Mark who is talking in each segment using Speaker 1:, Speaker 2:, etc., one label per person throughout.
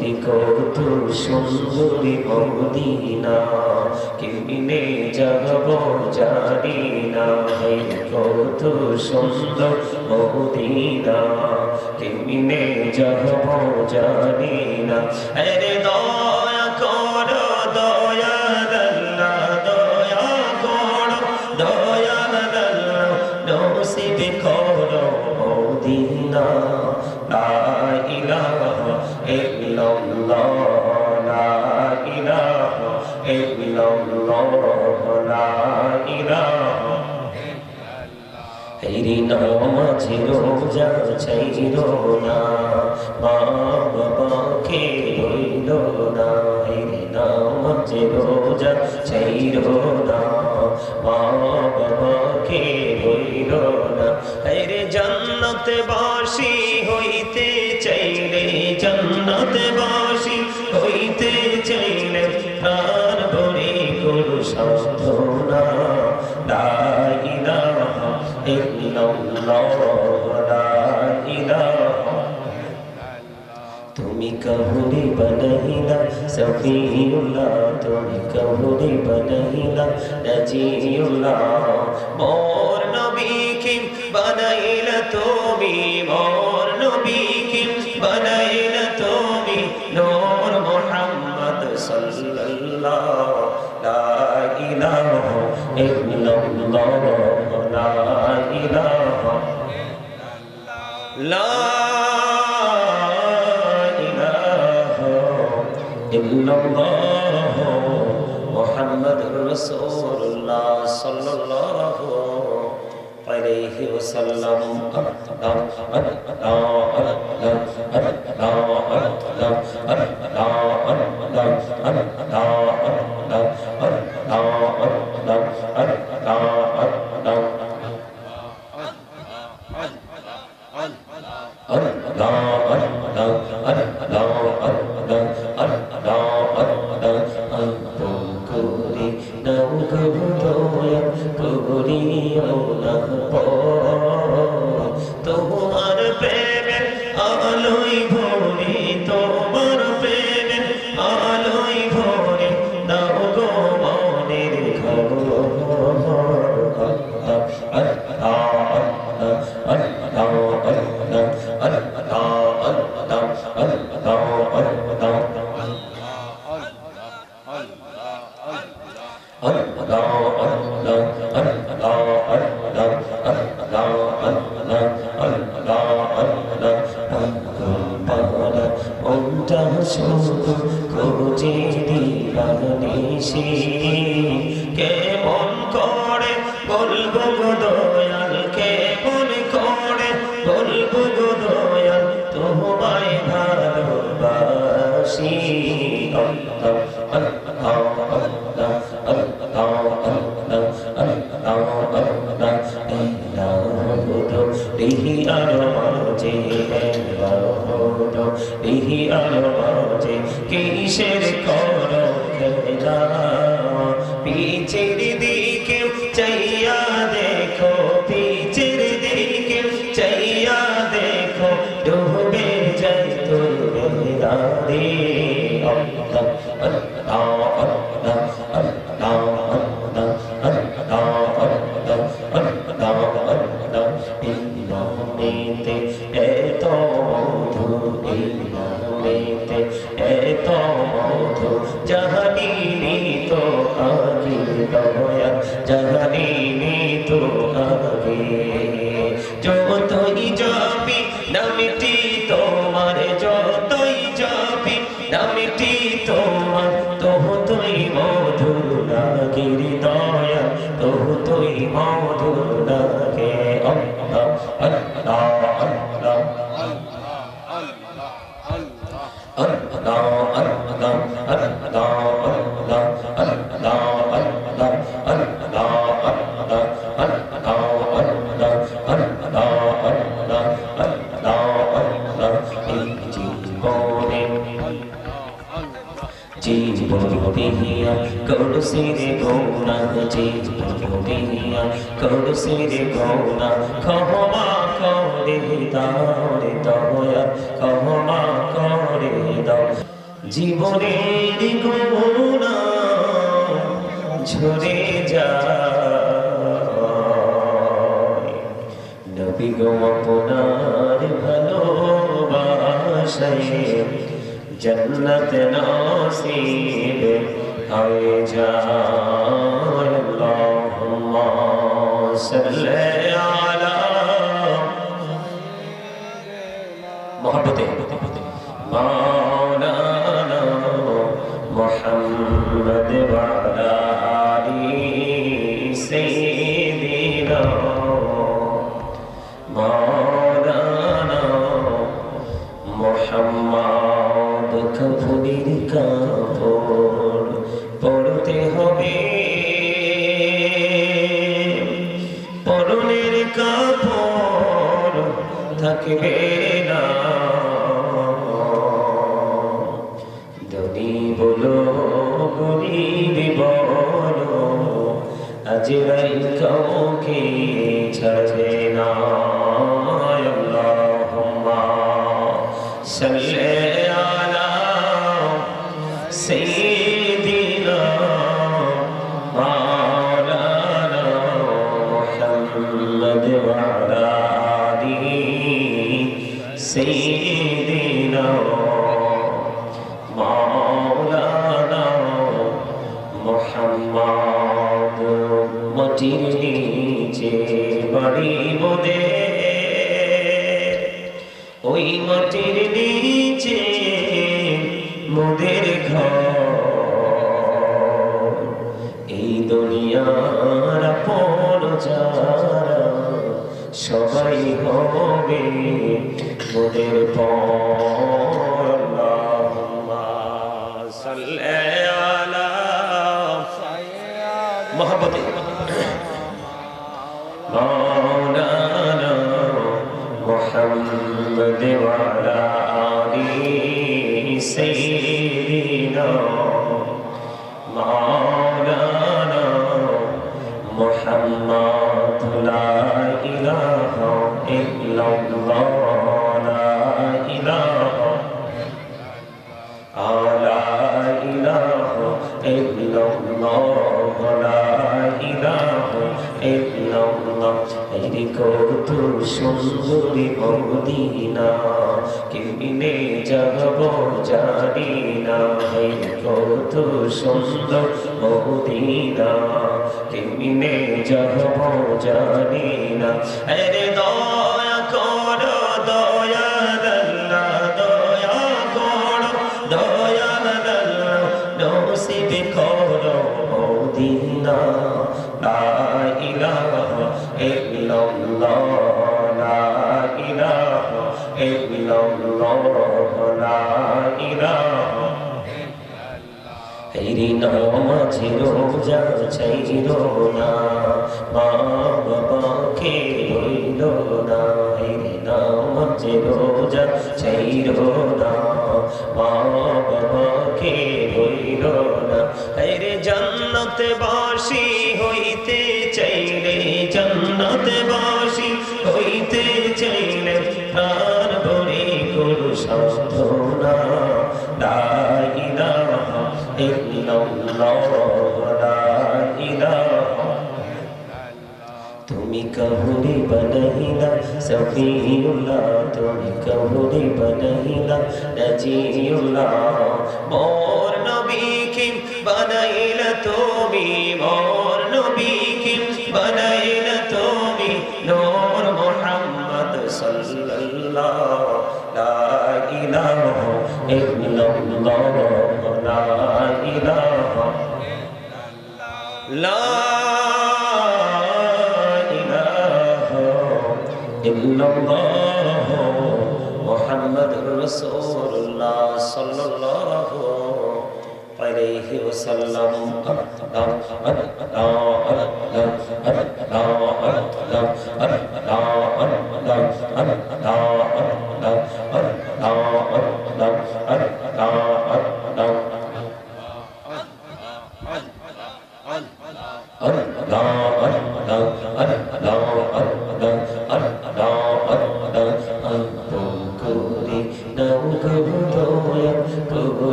Speaker 1: নবীর কত সুন্দরী মদিনা কেমনে যাব জানি না কত সুন্দর মদিনা কেমনে যাব জানি না আরে দয়া করো দয়াল আল্লাহ দয়া করো দয়াল আল্লাহ নসিব করো মদিনা লা ইলাহা ইল্লাল্লাহ লা ইলাহা ইল্লাল্লাহ লা ইলাহা হেরি নামাজে রোজা ছাইরো না মা বাবাকে রইল না হেরি নামাজে রোজা ছাইরো না মা বাবাকে রইল না হেরে জান্নাতে বাসী হইতে চাইলে জান্নাতে বাসী হইতে চাইলে প্রাণ ভরে করো সাধনা লা ইলাহা ইল্লাল্লাহ লা ইলাহা তুমি কাহুরি বানাইলা সফিউল্লাহ তুমি কাহুরি বানাইলা নাজিউল্লাহ মোর নবীকে বানাইলা তুমি মোর নবীকে বানাইলা তুমি নূর মুহাম্মদ সাল্লাল্লাহ লা ইলাহা ইল্লাল্লাহ লা ইলাহা লা ইল্লাল্লাহ মুহাম্মাদুর রাসূলুল্লাহ সাল্লাল্লাহু আলাইহি ওয়াসাল্লাম তোমার প্রেমে আলোই ভরে তোমার প্রেমে আলোই ভরে দাও গো মনের ঘর খোঁজে দিবানিশি কেমন করে বলবো গো দয়াল কেমন করে বলবো গো দয়াল তোমায় ভালোবাসি Bihi armaje bahodo bihi armaje kisher koro kheda pichir dike chaiya dekho pichir dike chaiya dekho dube jai tur mera de যতই যাবি নামটি তোমার যতই যাবি নামটি তোমার ততই মধুর লাগে হৃদয় ততই মধুর লাগে আল্লাহ আল্লাহ আল্লাহ জীবন করছি রে গুনাহ জীবনিয়া করছি রে গুনাহ ক্ষমা করে দাও রে দয়া ক্ষমা করে দাও জীবনের গুনাহ ঝরে যায় নবী গো আপনার ভালোবাসায় जन्नत नसीब हए जाए अल्लाहुम्मा सल्ले अला मोहब्बते मौलाना मुहम्मद व अला आलि सय्यिदिना मौलाना मुहम्मद कफনের কাপড় পরতে হবে পরনের কাপড় থাকবে না ধনী বলো গরিব বলো আজরাইল কাউকে ছাড়বে না আল্লাহুম্মা সাল্লি سيدنا مولانا محمد وعلى آله سيدنا مولانا محمد মাটির নিচে বাড়ি মোদের ওই মাটির নিচে মোদের ঘর এই দুনিয়ার আপন যারা সবাই হবে মোদের পর আল্লাহুম্মা সাল্লি আলা মোহাব্বতে মাওলানা মুহাম্মদ ওয়া আলা আলি سيدنا مولانا محمد لا إله إلا الله لا إله لا إله إلا الله لا إله إلا الله এই কত সুন্দরী মদিনা কেমনে যাব জানি না এই কত সুন্দর মদিনা কেমনে যাব জানি না আরে দয়া করো দয়াল আল্লাহ দয়া করো দয়াল আল্লাহ নসিব করো মদিনা লা ইলাহা ইল্লাল্লাহ লা ইলাহা ইল্লাল্লাহ লা ইলাহা হেরি নামাজে রোজা ছাইরো না মা বাবাকে রইলো না হেরি নামাজে রোজা ছাইরো না মা বাবাকে রইলো না হেরি জান্নাতে বাসী হইতে চাইলে জান্নাতে বাসী হইতে চাইলে প্রাণ ভরে করো সাধনা লা ইলাহা ইল্লাল্লাহ লা ইলাহা তুমি কাহুরি বানাইলা সফিউল্লাহ তুমি কাহুরি বানাইলা নাজিউল্লাহ মোর নবীকে বানাইলা তুমি মোর নবীকে বানাইলা তুমি নূর মুহাম্মদ সাল্লাল্লাহ লা ইলাহা ইল্লাল্লাহ লা ইলাহা লা ইল্লাল্লাহ মুহাম্মাদুর রাসূলুল্লাহ সাল্লাল্লাহু আলাইহি ওয়াসাল্লাম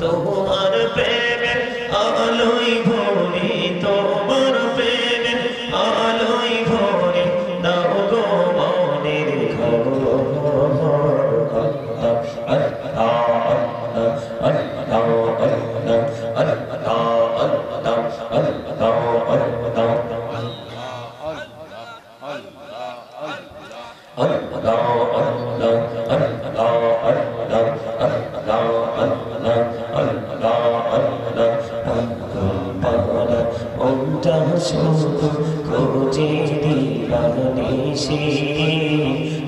Speaker 1: তোমার প্রেমে আলোয় ভরে, তোমার প্রেমে আলোয় ভরে দাও গো মনের ঘর।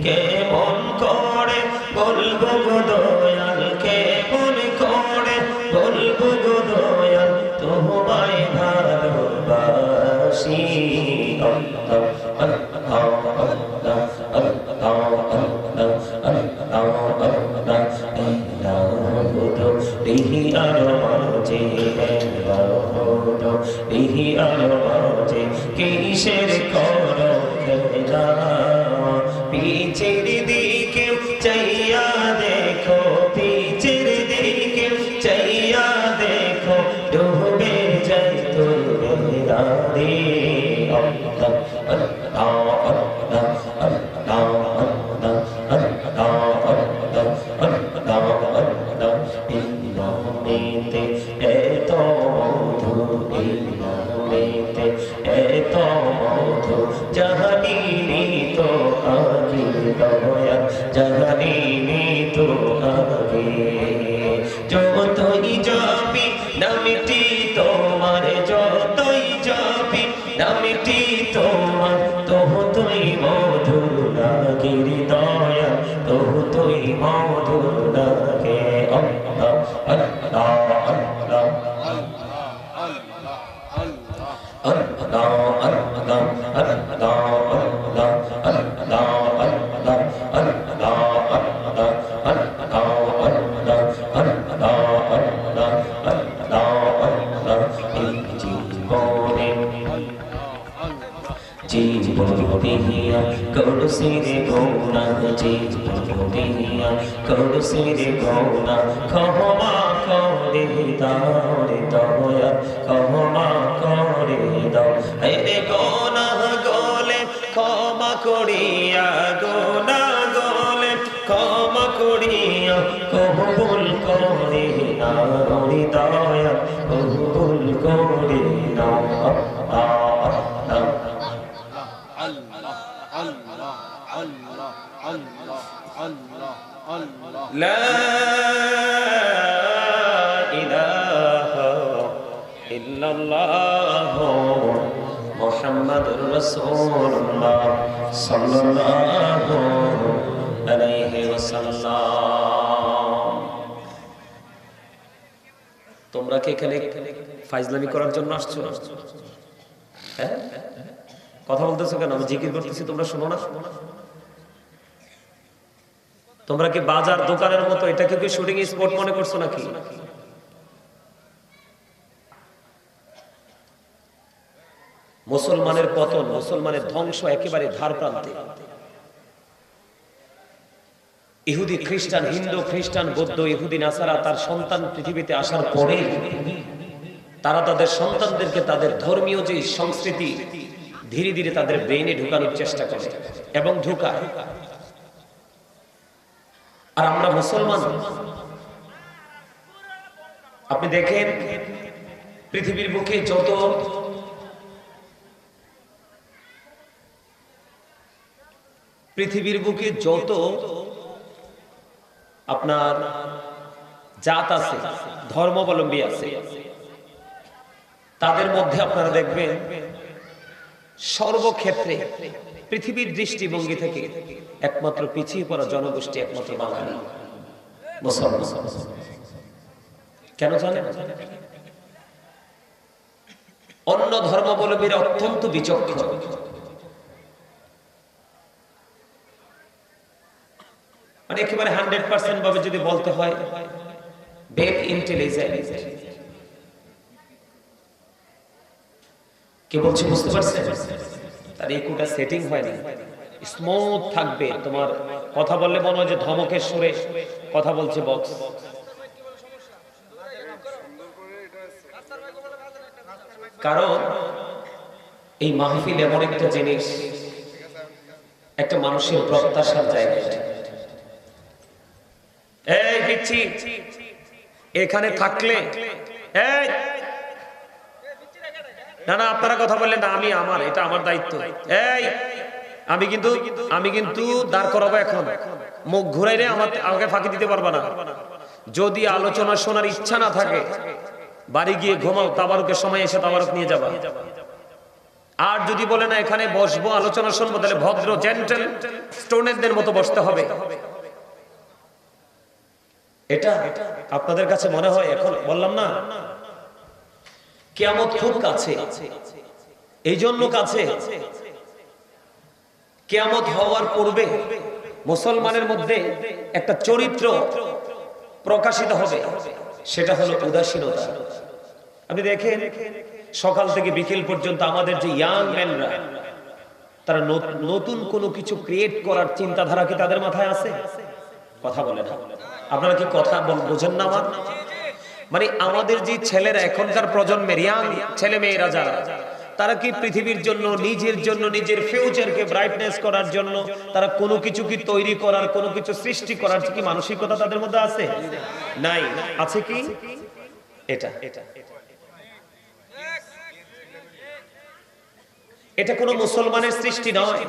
Speaker 1: কেমন করে বলবো গো দয়াল, কেমন করে বলবো গো দয়াল, তোমায় ভালোবাসি। কিসের করো খেলা, পিছের দিকে চাইয়া দেখো, পিছের দিকে চাইয়া দেখো, ডুবে যাই তোর বেলা রে। এত মধু, এত মধু জাহানি তো আগে দয়া, জাহানি তো আগে। যতই যাবি নামটি তোমার, যতই যাবি নামটি তোমার, ততই মধু লাগে দয়া, ততই মধু লাগে। আল্লাহ আল্লাহ আল্লাহ করুসিরে গৌনা, জীবনিয়া করুসিরে গৌনা, ক্ষমা করে দাও রে দয়া, ক্ষমা করে দাও। রে গোনা গলে ক্ষমা করিয়া, গোনা গলে ক্ষমা করিয়া, কবুল করে নাও রে দয়া, কবুল করে নাও। لا إله إلا الله محمد رسول الله صلى الله عليه وسلم। তোমরা কি এখানে ফাইজলামি করার জন্য আসছো? হ্যাঁ, কথা বলতেছো কেন? আমি জিকির করতেছি, তোমরা শোনো না? তোমরা কি বাজার দোকানের মতো এটাকে কি শুটিং স্পট মনে করছো নাকি? মুসলমানের পতন, মুসলমানের ধ্বংস একেবারে ধার প্রান্তে। ইহুদি খ্রিস্টান, হিন্দু খ্রিস্টান, বৌদ্ধ, ইহুদি নাসারা তার সন্তান পৃথিবীতে আসার পরে তারা তাদের সন্তানদেরকে তাদের ধর্মীয় যে সংস্কৃতি ধীরে ধীরে তাদের ব্রেইনে ঢুকানোর চেষ্টা করে এবং ঢুকায়। আর আমরা মুসলমান, আপনি দেখেন পৃথিবীর বুকে যত আপনার জাত আছে, ধর্মাবলম্বী আছে, তাদের মধ্যে আপনারা দেখবেন সর্বক্ষেত্রে পৃথিবীর দৃষ্টিভঙ্গি থেকে একমাত্র পিছিয়ে পড়া জনগোষ্ঠী একমাত্র বাঙালি মুসলমান। কেন জানেন? অন্য ধর্মাবলম্বীরা অত্যন্ত বিচক্ষণ, মানে একেবারে 100% ভাবে যদি বলতে হয়, বেল ইন্টেলিজেন্ট, কে বলছে বুঝতে পারছেন? তার ইকুটা সেটিং হয়নি, স্মুথ থাকবে। তোমার কথা বললে মনে হয় যে ধমকের সুরে কথা বলছে বক্স। কারণ এই মাহফিল এমন একটা জিনিস, একটা মানুষের প্রত্যাশার জায়গা। এই দিচ্ছি এখানে থাকলে, এই না না আপনারা কথা বললেন না, আমি আমার এটা আমার দায়িত্ব। এই আমি কিন্তু দাঁড় করাবো এখন, মুখ ঘুরাইলে আমাকে ফাঁকি দিতে পারবা না। যদি আলোচনা শোনার ইচ্ছা না থাকে বাড়ি গিয়ে ঘুমাও, তাবারুকের সময় এসে তাবারুক নিয়ে যাবা। আর যদি বলে না এখানে বসবো আলোচনা শুনবো, তাহলে ভদ্র জেন্টেল স্টুডেন্টদের মতো বসতে হবে। এটা আপনাদের কাছে মনে হয় এখন বললাম না কিয়ামত খুব কাছে, এই জন্য কাছে কিয়ামত হওয়ার পূর্বে মুসলমানের মধ্যে একটা চরিত্র প্রকাশিত হবে, সেটা হলো উদাসীনতা। আপনি দেখেন সকাল থেকে বিকেল পর্যন্ত আমাদের যে ইয়াং ম্যানরা, তারা নতুন কোনো কিছু ক্রিয়েট করার চিন্তাধারা কি তাদের মাথায় আছে? কথা বলে না। আপনারা কি কথা বোঝেন না আমার? মানে আমাদের যে ছেলেরা, এখনকার প্রজন্মের ইয়াং ছেলে মেয়েরা যারা, তারা কি পৃথিবীর জন্য, নিজের জন্য, নিজের ফিউচারকে ব্রাইটনেস করার জন্য তারা কোনো কিছু কি তৈরি করার, কোনো কিছু সৃষ্টি করার কি মানসিকতা তাদের মধ্যে আছে? নাই। আছে কি? এটা কোনো মুসলমানের সৃষ্টি নয়।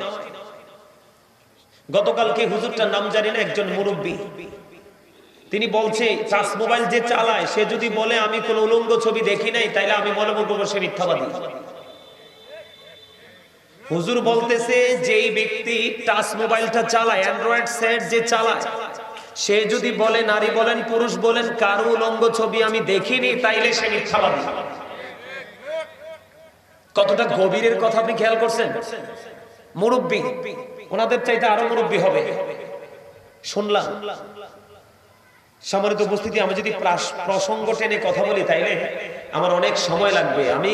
Speaker 1: গতকালকে হুজুরটার নাম জানি না, একজন মুরব্বী, তিনি বলছে টাচ মোবাইল যে চালায় সে যদি বলে আমি কোন উলঙ্গ ছবি দেখি নাই, তাইলে আমি মনে করবো সে মিথ্যাবাদী। হুজুর বলতেছে যেই ব্যক্তি টাচ মোবাইলটা চালায়, অ্যান্ড্রয়েড সেট যে চালায়, সে যদি বলে, নারী বলেন পুরুষ বলেন, কারো উলঙ্গ ছবি আমি দেখিনি, তাইলে সে মিথ্যাবাদী। কতটা গভীরের কথা আপনি খেয়াল করছেন? মুরব্বী, ওনাদের চাইতে আরো মুরব্বী হবে। শুনলাম সম্মানিত উপস্থিতি, আমি যদি প্রসঙ্গ টেনে কথা বলি তাইলে আমার অনেক সময় লাগবে। আমি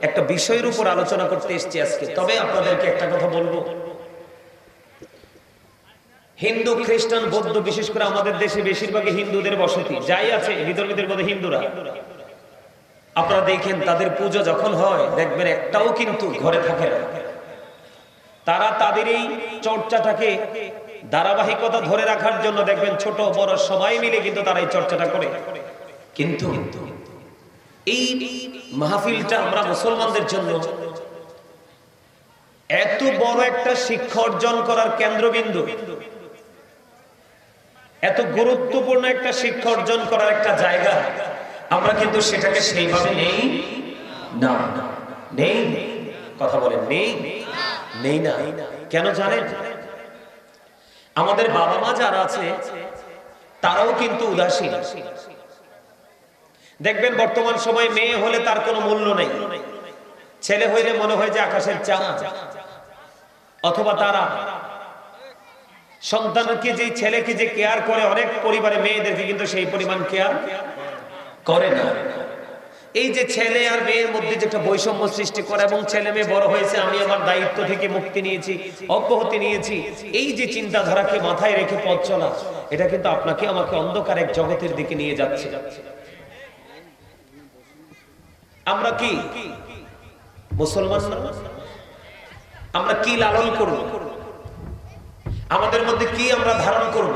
Speaker 1: একটা বিষয়ের উপর আলোচনা করতে এসেছি আজকে। তবে আপনাদেরকে একটা কথা বলবো, হিন্দু, খ্রিস্টান, বৌদ্ধ, বিশেষ করে আমাদের দেশে বেশিরভাগই হিন্দুদের বসতি, যাই আছে বিধর্মীদের মধ্যে হিন্দুরা, আপনারা দেখেন তাদের পূজা যখন হয় দেখবেন একটাও কিন্তু ঘরে থাকে না। তারা তাদের এই চর্চাটাকে ধারাবাহিকতা ধরে রাখার জন্য দেখবেন ছোট বড় সবাই মিলে কিন্তু তারা এই চর্চাটা করে। কিন্তু এই মাহফিলটা আমরা মুসলমানদের জন্য এত বড় একটা শিক্ষা অর্জন করার কেন্দ্রবিন্দু, এত গুরুত্বপূর্ণ একটা শিক্ষা অর্জন করার একটা জায়গা, আমরা কিন্তু সেটাকে সেইভাবে নেই না। নেই, কথা বলেন, নেই না। কেন জানেন? আমাদের বাবা মা যারা আছে তারাও কিন্তু উদাসীন। দেখবেন বর্তমান সময় মেয়ে হলে তার কোনো মূল্য নেই, ছেলে হইলে মনে হয় যে আকাশের চাঁদ। অথবা তারা সন্তানকে, যে ছেলেকে যে কেয়ার করে, অনেক পরিবারে মেয়েদেরকে কিন্তু সেই পরিমাণ কেয়ার করে না। এই যে ছেলে আর মেয়ের মধ্যে যে একটা বৈষম্য সৃষ্টি করে, এবং ছেলে মেয়ে বড় হয়েছে, আমি আমার দায়িত্ব থেকে মুক্তি নিয়েছি, অব্যাহতি নিয়েছি, এই যে চিন্তাধারাকে মাথায় রেখে পথ চলা, এটা কিন্তু আপনাকে আমাকে অন্ধকার এক জগতের দিকে নিয়ে যাচ্ছে। আমরা কি মুসলমান না? আমরা কি লালন করব? আমাদের মধ্যে কি আমরা ধারণ করব?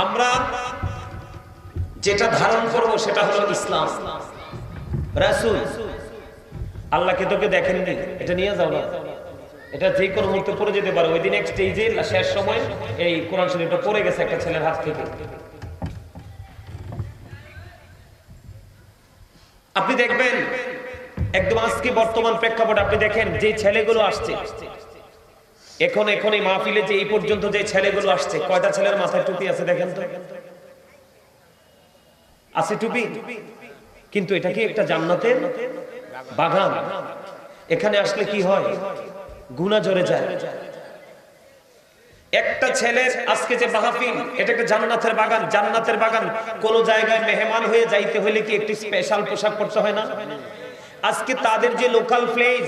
Speaker 1: আমরা যেটা ধারণ করব সেটা হলো ইসলাম, রাসূল। আল্লাহকে তোকে দেখেননি, এটা নিয়ে যাও না, এটা যে কোনো মুহূর্তে পড়ে যেতে পারে। ওই দিন এক স্টেজে শেষ সময় এই কোরআন শরীফটা পড়ে গেছে একটা ছেলের হাত থেকে। আপনি দেখবেন একদম আজকে বর্তমান প্রেক্ষাপট, আপনি দেখেন যে ছেলেগুলো আসছে এখন এই মাহফিলে, যে এই পর্যন্ত যে ছেলেগুলো আসছে, কয়টা ছেলের মাথায় টুপি আছে দেখেন তো? আছে টুপি? কিন্তু এটা কি একটা জান্নাতের বাগান? এখানে আসলে কি হয়? গুনাহ ঝরে যায়। একটা ছেলের আজকে যে মাহফিল, এটা একটা জান্নাতের বাগান। জান্নাতের বাগান কোন জায়গায় মেহমান হয়ে যাইতে হলে কি একটি স্পেশাল পোশাক পরতে হয় না? আজকে তাদের যে লোকাল প্লেস,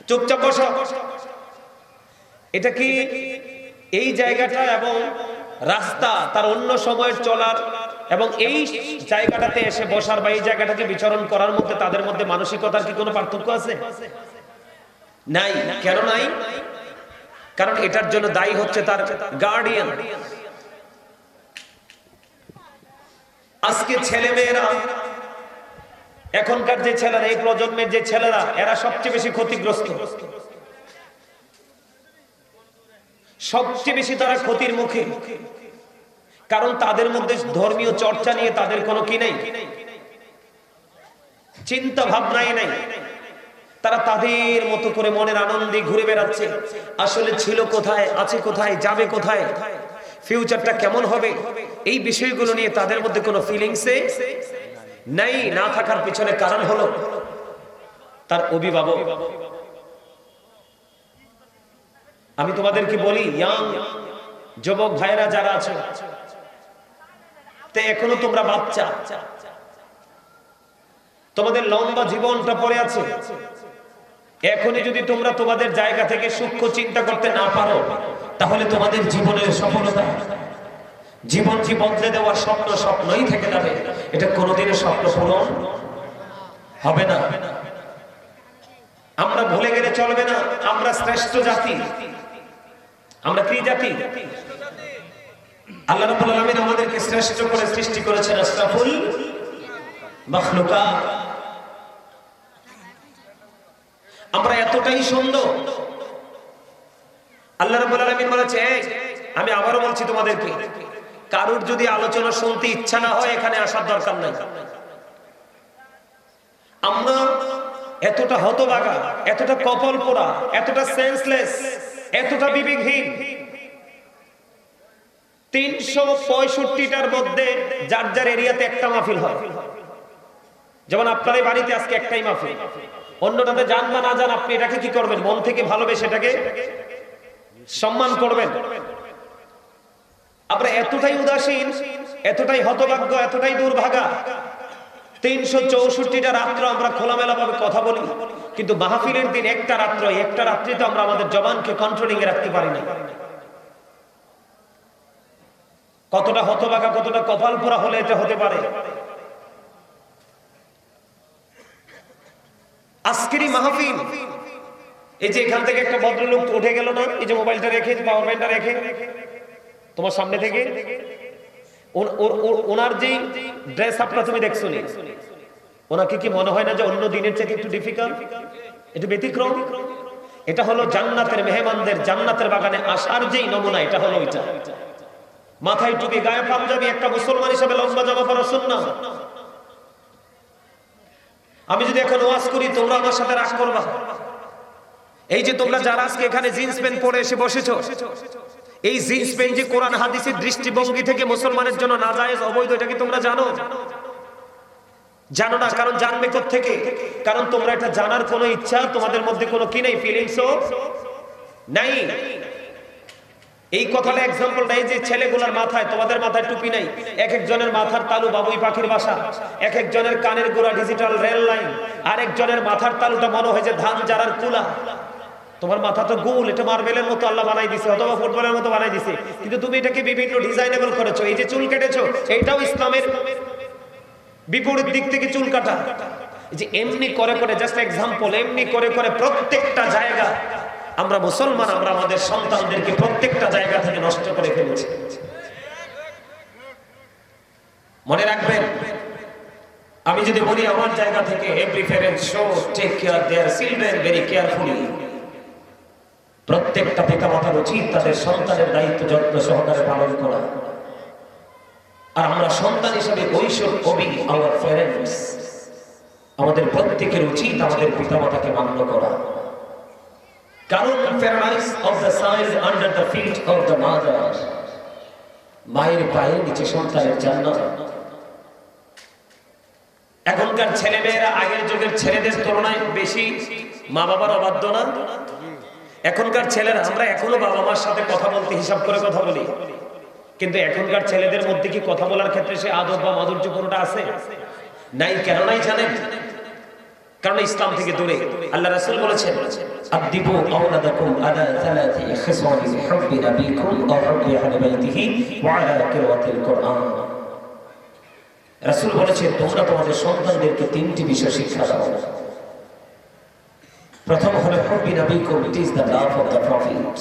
Speaker 1: চুপচাপ বসো, এটা কি এই জায়গাটা এবং রাস্তা তার অন্য সময়ের চলার এবং এই জায়গাটাতে এসে বসার বা এই জায়গাটাকে বিচরণ করার মধ্যে তাদের মধ্যে মানসিকতার কি কোনো পার্থক্য আছে? নাই। কেন নাই? কারণ এটার জন্য দায়ী হচ্ছে তার গার্ডিয়ান। আজকে ছেলে মেয়েরা, এখনকার যে ছেলেরা, এই প্রজন্মের যে ছেলেরা, এরা সবচেয়ে বেশি ক্ষতিগ্রস্ত, সবচেয়ে বেশি তারা ক্ষতির মুখে। কারণ তাদের মধ্যে ধর্মীয় চর্চা নিয়ে তাদের কোনো কি নেই, চিন্তা ভাবনাই নাই। তারা তাদের মতো করে মনের আনন্দে ঘুরে বেড়াচ্ছে। আসলে ছিল কোথায়, আছে কোথায়, যাবে কোথায়, ফিউচারটা কেমন হবে, এই বিষয়গুলো নিয়ে তাদের মধ্যে কোনো ফিলিংসে নাই। না থাকার পিছনে কারণ হলো তার অভিভাবক। আমি তোমাদেরকে বলি, ইয়াং যুবক ভাইরা যারা আছো, তে এখনো তোমরা বাচ্চা, তোমাদের লম্বা জীবনটা পড়ে আছে। এখনই যদি তোমরা তোমাদের জায়গা থেকে সূক্ষ্ম চিন্তা করতে না পারো, তাহলে তোমাদের জীবনের সফলতা, জীবন কি বদলে দেওয়ার স্বপ্ন স্বপ্নই থেকে যাবে। এটা কোনোদিনও স্বপ্ন পূরণ হবে না। আমরা ভুলে গেলে চলবে না, আমরা শ্রেষ্ঠ জাতি। আমরা কি জাতি? আল্লাহ রাব্বুল আলামিন আমাদেরকে শ্রেষ্ঠ করে সৃষ্টি করেছেন, আশরাফুল মাখলুকাত। আমরা এতটাই সুন্দর। আল্লাহ রাব্বুল আলামিন বলেছে, আমি আবারও বলছি তোমাদেরকে, কারুর যদি আলোচনা শুনতে ইচ্ছা না হয়, এখানে আসার দরকার নাই। আমরা এতটা হতভাগা, এতটা কপাল পোড়া, এতটা সেন্সলেস, এতটা বিবেকহীন। ৩৬৫টার মধ্যে যার যার এরিয়াতে একটা মাহফিল হয়। যেমন আপনার এই বাড়িতে আজকে একটাই মাহফিল, অন্যটাতে যান বা না যান, আপনি এটাকে কি করবেন? মন থেকে ভালোবেসে এটাকে সম্মান করবেন। আমরা এতটাই উদাসীন, এতটাই হতভাগ্য, এতটাই দুর্ভাগা, ৩৬৪টা রাত্র আমরা খোলামেলা ভাবে কথা বলি, কিন্তু মাহফিলের দিন একটা রাত্রিতে আমরা আমাদের জবানকে কন্ট্রোলিং এ রাখতে পারি না। কতটা হতভাগা, কতটা কপাল পোড়া হলে এটা হতে পারে? আজকেরই মাহফিল, এই যে এখান থেকে একটা ভদ্রলোক উঠে গেল না, এই যে মোবাইলটা রেখে, পাওয়ার ব্যাংকটা রেখে তোমার সামনে থেকে, ওনার যে ড্রেস আপটা তুমি দেখছো নি, ওনাকে কি মনে হয় না যে অন্য দিনের থেকে একটু ডিফিকাল্ট, একটু ব্যতিক্রম? এটা হলো জান্নাতের মেহমানদের জান্নাতের বাগানে আসার যেই নমুনা, এটা হলো ওইটা। মাথায় টুপি, গায়ে পাঞ্জাবি, একটা মুসলমান হিসেবে লম্বা জামা পরা সুন্নাহ। আমি যদি এখন ওয়াজ করি, তোমরা আমার সাথে রাগ করবা। এই যে তোমরা যারা আজকে এখানে জিন্স প্যান্ট পরে এসে বসেছো, এই জিন্স প্যান্ট যে কোরআন হাদিসের দৃষ্টিভঙ্গি থেকে মুসলমানের জন্য নাজায়েজ, অবৈধ, এটা কি তোমরা জানো? জানো না। কারণ জানবে কোত্থেকে? কারণ তোমরা এটা জানার কোনো ইচ্ছা তোমাদের মধ্যে কোনো কি নেই, ফিলিংসও নাই। এই কথাটা এক্সাম্পল নাই যে ছেলেগুলোর মাথায়, তোমাদের মাথায় টুপি নাই, এক একজনের মাথার তালু বাবুই পাখির বাসা, এক একজনের কানের গোড়া ডিজিটাল রেল লাইন, আর একজনের মাথার তালুটা মনে হয় যে ধান জারার কুলা। তোমার মাথা তো গোল, এটা মার্বেলের মতো আল্লাহ বানাই দিছে, অথবা ফুটবলের মতো বানাই দিছে, কিন্তু তুমি এটাকে বিভিন্ন ডিজাইনেবল করেছো। এই যে চুল কেটেছো, এইটাও ইসলামের বিপরীত দিক থেকে চুল কাটা। এই যে এমনি করে করে, জাস্ট এক্সাম্পল, এমনি করে করে প্রত্যেকটা জায়গা আমরা মুসলমান, আমরা আমাদের সন্তানদেরকে প্রত্যেকটা জায়গা থেকে নষ্ট করে ফেলেছি। মনে রাখবেন, আমি যদি বলি আমার জায়গা থেকে, every parent should take care their children very carefully. প্রত্যেকটা পিতামাতার উচিত তাদের সন্তানের দায়িত্ব যত্ন সহকারে পালন করা। আর আমরা সন্তান হিসেবে we should obey our parents. আমাদের প্রত্যেকের উচিত আমাদের পিতামাতাকে মান্য করা। কারণ paradise of the lies under the feet of the mother. মায়ের পায়ের নিচে সন্তানের জান্নাত। এখনকার ছেলেমেয়েরা আগের যুগের ছেলেদের তুলনায় বেশি মা বাবার অবাধ্য না? এখনকার ছেলেরা, আমরা এখনো বাবা মার সাথে কথা বলতে হিসাব করে কথা বলি, কিন্তু এখনকার ছেলেদের মধ্যে কি কথা বলার ক্ষেত্রে সে আদব বা মাধুর্য কোনটা আছে? নাই। কেন নাই জানেন? কারণ ইসলাম থেকে দূরে। আল্লাহ রাসূল বলেছেন, আদিবু আওলাদাকুম আলা সালাতি খিসালি হুব্বি নাবিকুম ওয়া হুব্বি আহলি বাইতিহি ওয়া আলা কিরাতিল কুরআন। রাসূল বলেছেন, তোমরা তোমাদের সন্তানদেরকে তিনটি বিষয় শিক্ষা দাও। প্রথম হলো হুব্বি নাবিকুম, it is the love of the prophet.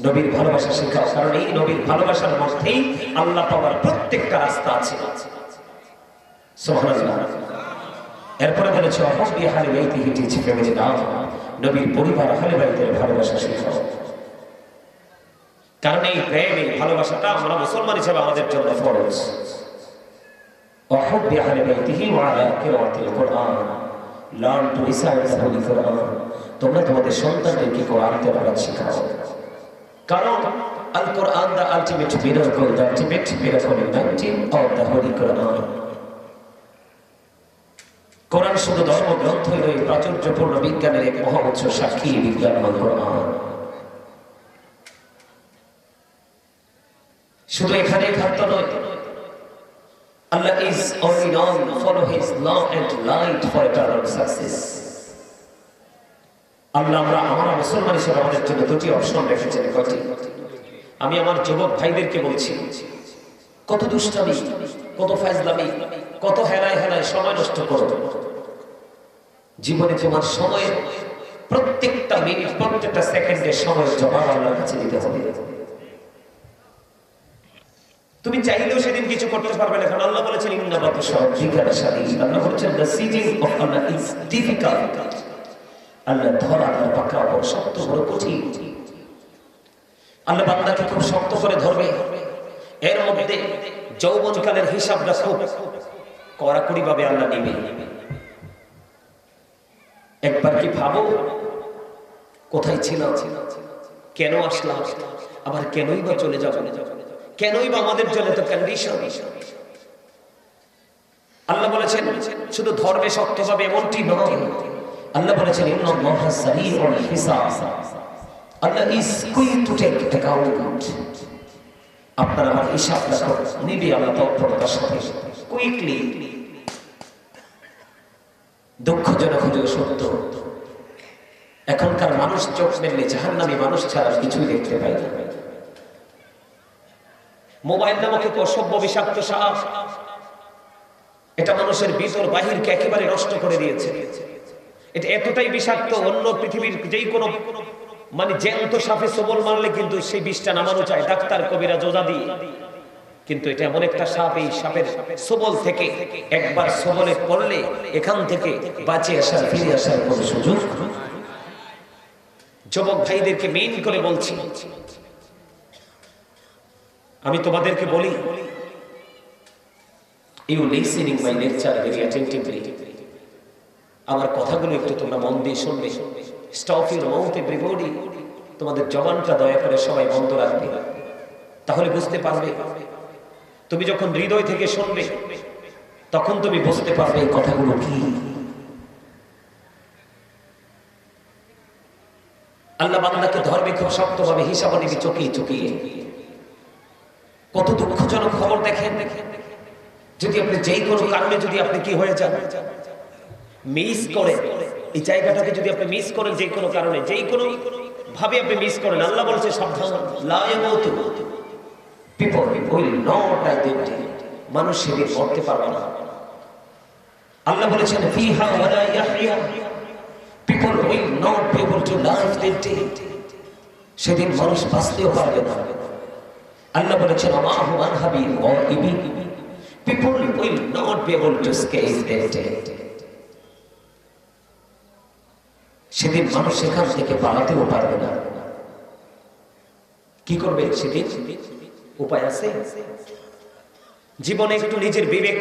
Speaker 1: নবীর ভালোবাসা শিখাও, কারণ এই নবীর ভালোবাসার মধ্যেই আল্লাহ পাওয়ার প্রত্যেকটা রাস্তা আছে। সুবহানাল্লাহ। এরপরে বলেছে হুব্বি আহলি বাইতিহি, টিচ ফ্যামিলি লাভ, নবীর পরিবার আহলে বাইতের ভালোবাসা শিখাও। কারণ এই প্রেম, এই ভালোবাসাটা আমরা মুসলমান হিসেবে আমাদের জন্য ফরজ। ওয়া হুব্বি আহলি বাইতিহি ওয়া আলা কিরাতিল কুরআন, learn to recite the holy Quran. তোমরা তোমাদের সন্তানদেরকে কোরআন তেলাওয়াত শেখাও, কারণ আল কোরআন the ultimate miracle, the ultimate miracle in of the holy Quran. কোরআন শুধু ধর্মগ্রন্থই নয়, প্রাচুর্যপূর্ণ বিজ্ঞানের এক মহা উৎস সাক্ষী বিজ্ঞানময় কোরআন। শুধু এখানে থাকতো নয়, Allah is only known, follow his law and light for eternal success. আল্লাহ আমরা মুসলমান হিসেবে আমাদের জন্য দুটি অপশন রেখেছেন। কয়টি? আমি আমার যুবক ভাইদেরকে বলছি, কত দুষ্টামি, কত ফাজলামি, কত হেলায় হেলায় সময় নষ্ট করো। জীবনে তোমার সময়ের প্রত্যেকটা মিনিট, প্রত্যেকটা সেকেন্ডের সময়ের জবাব আল্লাহর কাছে দিতে হবে। তুমি চাইলেও সেদিন কিছু করতে পারবে না, কারণ আল্লাহ বলেছেন ইন্না বাতশা রাব্বিকা লাশাদীদ। আল্লাহ বলেছেন the siege of Allah is difficult। আল্লাহ ধরা তার পাকড়াও বড় শক্ত, বড় কঠিন। আল্লাহ বান্দাকে খুব শক্ত করে ধরবে। এর মধ্যে যৌবনকালের হিসাবটা খুব কড়াকড়ি ভাবে আল্লাহ নিবে। একবার কি ভাবো, কোথায় ছিলাম, কেন আসলাম, আবার কেনই বা চলে যাবো, কেনই বা আমাদের জন্য তো কন্ডিশন। আল্লাহ বলেছেন শুধু ধর্মে শক্ত হবে এমনটি নয়। আল্লাহ বলেছেন ইন্নাল্লাহা সারিউল হিসাব, Allah is quick to take account. আপনার আমার হিসাব রাখো, নিবে আল্লাহ তৎপরতার সাথে, কুইকলি। দুঃখজনক হলেও সত্য, এখনকার মানুষ চোখ মেললে জাহান্নামী মানুষ ছাড়া কিছুই দেখতে পায় না। মোবাইল নামক এক অসভ্য বিষাক্ত সাপ, এটা মানুষের ভিতর বাহিরকে একেবারে নষ্ট করে দিয়েছে। এটা এতটাই বিষাক্ত, অন্য পৃথিবীর যেই কোনো মানে জ্যান্ত সাপে সবল মারলে কিন্তু সেই বিষটা নামানো চায় ডাক্তার কবিরা যোজা দিয়ে, কিন্তু এটা এমন একটা সাপ, এই সাপের সবল থেকে একবার সবলে পড়লে এখান থেকে বাঁচে আসার, ফিরে আসার কোনো সুযোগ। যুবক ভাইদেরকে মেইন করে বলছি, আমি তোমাদেরকে বলি, you listening my lecture very attentively. আমার কথাগুলো একটু তোমরা মন দিয়ে শুনবে। Stop your mouth everybody. তোমাদের জবানটা দয়া করে সবাই বন্ধ রাখবে, তাহলে বুঝতে পারবে। তুমি যখন হৃদয় থেকে শুনবে তখন তুমি বুঝতে পারবে এই কথাগুলো কি। আল্লাহ বান্দাকে ধর্মে খুব শক্তভাবে হিসাব নিবি চকিয়ে চকিয়ে। কত দুঃখজনক খবর দেখেন, যদি আপনি যেই কোনো কারণে যদি আপনি কি হয়ে যান, মিস করে এই জায়গাটাকে যদি আপনি মিস করেন, যে কোনো কারণে, যেই কোনো ভাবে আপনি মিস করেন, আল্লাহ বলছে সাবধান, লা ইয়ামুতু, people will not die that day, মানুষ সেদিন মরতে পারবে না। আল্লাহ বলেছেন ফিহা ওয়ালা ইয়াহইয়া, people will not be able to live that day, সেদিন মানুষ বাঁচতেও পারবে না। আল্লাহ বলেছেন আমাহু আনহাবি ওয়া ইবি, people will not be able to escape that day, সেদিন মানুষ সেখান থেকে পালাতেও পারবে না। কি করবে সেদিন? উপায় আছে? জীবনে একটু নিজের বিবেক